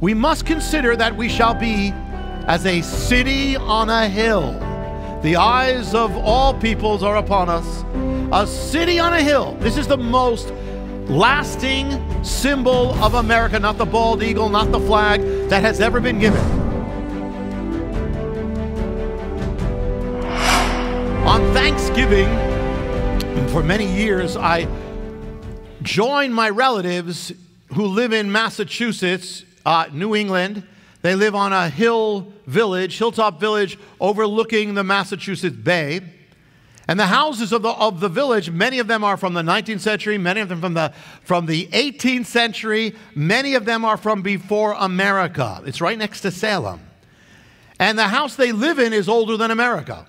We must consider that we shall be as a city on a hill. The eyes of all peoples are upon us. A city on a hill. This is the most lasting symbol of America, not the bald eagle, not the flag, that has ever been given. On Thanksgiving, for many years, I joined my relatives who live in Massachusetts, New England. They live on a hilltop village overlooking the Massachusetts Bay. And the houses of the village, many of them are from the 19th century, many of them from the 18th century, many of them are from before America. It's right next to Salem. And the house they live in is older than America.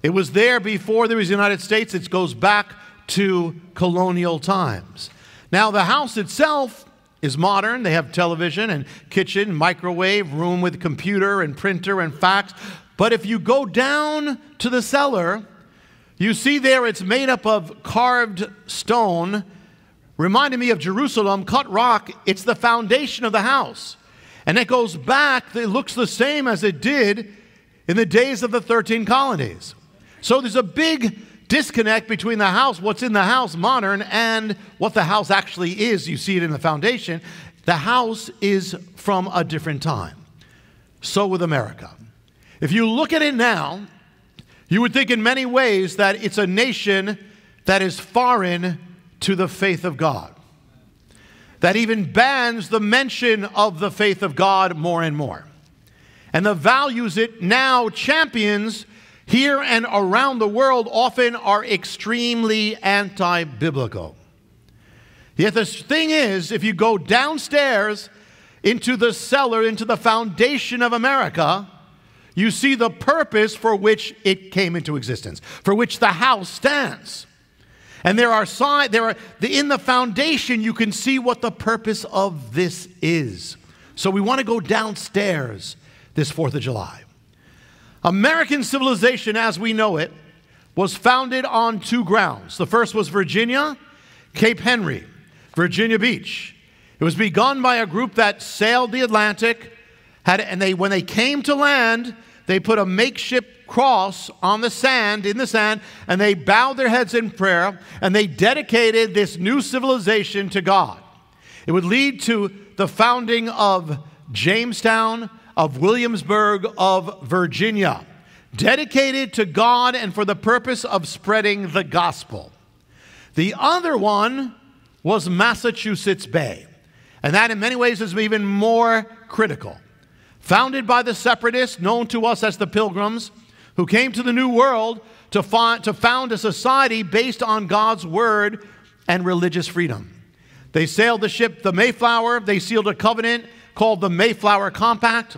It was there before there was the United States. It goes back to colonial times. Now, the house itself is modern. They have television and kitchen, microwave, room with computer and printer and fax. But if you go down to the cellar, you see there it's made up of carved stone, reminding me of Jerusalem, cut rock. It's the foundation of the house. And it goes back, it looks the same as it did in the days of the 13 colonies. So there's a big disconnect between the house, what's in the house, modern, and what the house actually is. You see it in the foundation. The house is from a different time. So with America. If you look at it now, you would think in many ways that it's a nation that is foreign to the faith of God, that even bans the mention of the faith of God more and more. And the values it now champions here and around the world often are extremely anti-biblical. Yet the thing is, if you go downstairs into the cellar, into the foundation of America, you see the purpose for which it came into existence, for which the house stands. And in the foundation, you can see what the purpose of this is. So we want to go downstairs this 4th of July. American civilization, as we know it, was founded on two grounds. The first was Virginia, Cape Henry, Virginia Beach. It was begun by a group that sailed the Atlantic, when they came to land, they put a makeshift cross on the sand, and they bowed their heads in prayer, and they dedicated this new civilization to God. It would lead to the founding of Jamestown, of Williamsburg, of Virginia, dedicated to God and for the purpose of spreading the gospel. The other one was Massachusetts Bay, and that in many ways is even more critical. Founded by the separatists, known to us as the Pilgrims, who came to the New World to found a society based on God's word and religious freedom. They sailed the ship, the Mayflower. They sealed a covenant called the Mayflower Compact.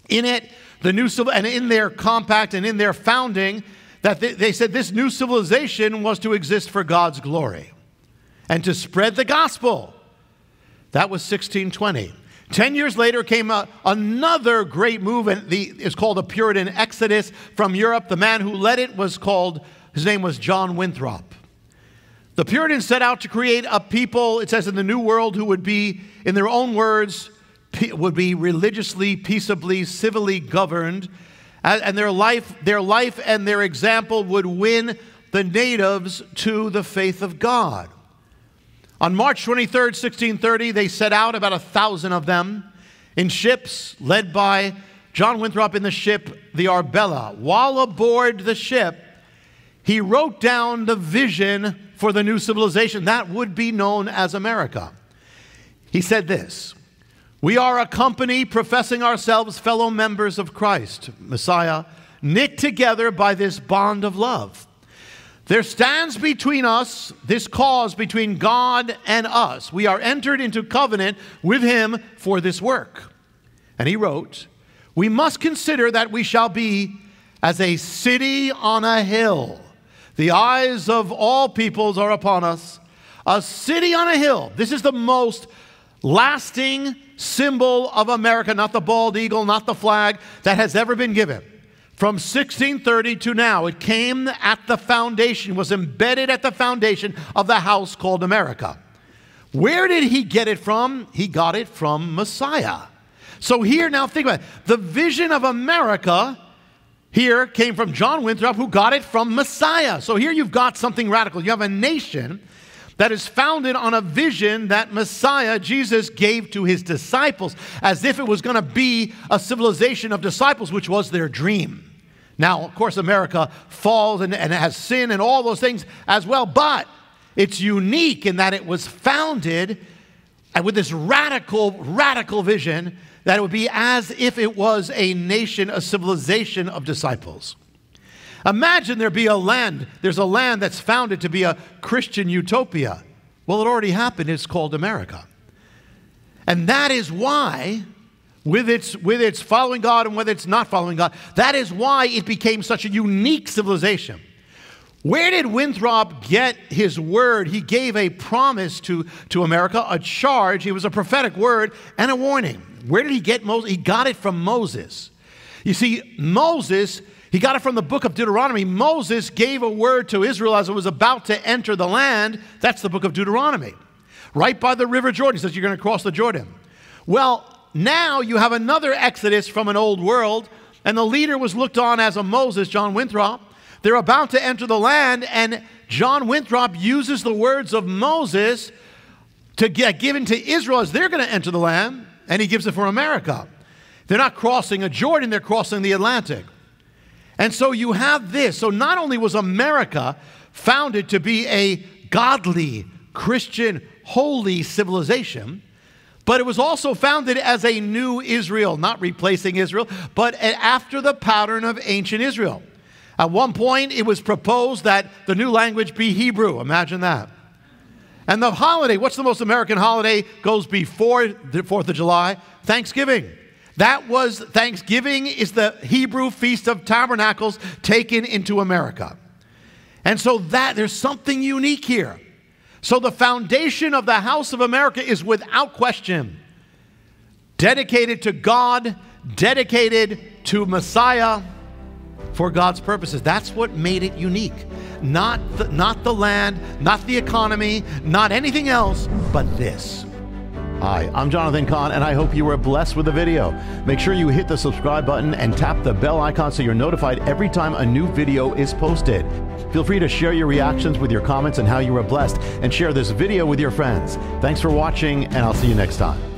In it, and in their compact and in their founding, that they said this new civilization was to exist for God's glory and to spread the gospel. That was 1620. 10 years later came another great move, and it's called a Puritan exodus from Europe. The man who led it his name was John Winthrop. The Puritans set out to create a people, it says in the New World, who would be, in their own words, would be religiously, peaceably, civilly governed, and their life and their example would win the natives to the faith of God. On March 23rd, 1630, they set out, about 1,000 of them, in ships led by John Winthrop in the ship, the Arbella. While aboard the ship, he wrote down the vision for the new civilization that would be known as America. He said this: "We are a company professing ourselves fellow members of Christ, Messiah, knit together by this bond of love. There stands between us this cause between God and us. We are entered into covenant with him for this work." And he wrote, "We must consider that we shall be as a city on a hill. The eyes of all peoples are upon us. A city on a hill." This is the most lasting symbol of America, not the bald eagle, not the flag, that has ever been given. From 1630 to now, it came at the foundation, was embedded at the foundation of the house called America. Where did he get it from? He got it from Messiah. So here, now think about it. The vision of America here came from John Winthrop, who got it from Messiah. So here you've got something radical. You have a nation that is founded on a vision that Messiah, Jesus, gave to his disciples, as if it was going to be a civilization of disciples, which was their dream. Now, of course, America falls and has sin and all those things as well, but it's unique in that it was founded with this radical vision that it would be as if it was a nation, a civilization of disciples. Imagine there's a land that's founded to be a Christian utopia. Well, it already happened. It's called America. And that is why, with its following God and whether it's not following God, that is why it became such a unique civilization. Where did Winthrop get his word? He gave a promise to America, a charge. It was a prophetic word and a warning. Where did he get Moses? He got it from Moses. You see, Moses, he got it from the book of Deuteronomy. Moses gave a word to Israel as it was about to enter the land. That's the book of Deuteronomy. Right by the river Jordan. He says, you're going to cross the Jordan. Well, now you have another exodus from an old world, and the leader was looked on as a Moses, John Winthrop. They're about to enter the land, and John Winthrop uses the words of Moses to get given to Israel as they're going to enter the land, and he gives it for America. They're not crossing a Jordan, they're crossing the Atlantic. And so you have this. So not only was America founded to be a godly, Christian, holy civilization, but it was also founded as a new Israel, not replacing Israel, but after the pattern of ancient Israel. At one point, it was proposed that the new language be Hebrew. Imagine that. And the holiday, what's the most American holiday, goes before the 4th of July? Thanksgiving. Thanksgiving is the Hebrew Feast of Tabernacles taken into America. And so there's something unique here. So the foundation of the house of America is without question dedicated to God, dedicated to Messiah for God's purposes. That's what made it unique. Not the land, not the economy, not anything else, but this. Hi, I'm Jonathan Cahn, and I hope you were blessed with the video. Make sure you hit the subscribe button and tap the bell icon so you're notified every time a new video is posted. Feel free to share your reactions with your comments and how you were blessed, and share this video with your friends. Thanks for watching, and I'll see you next time.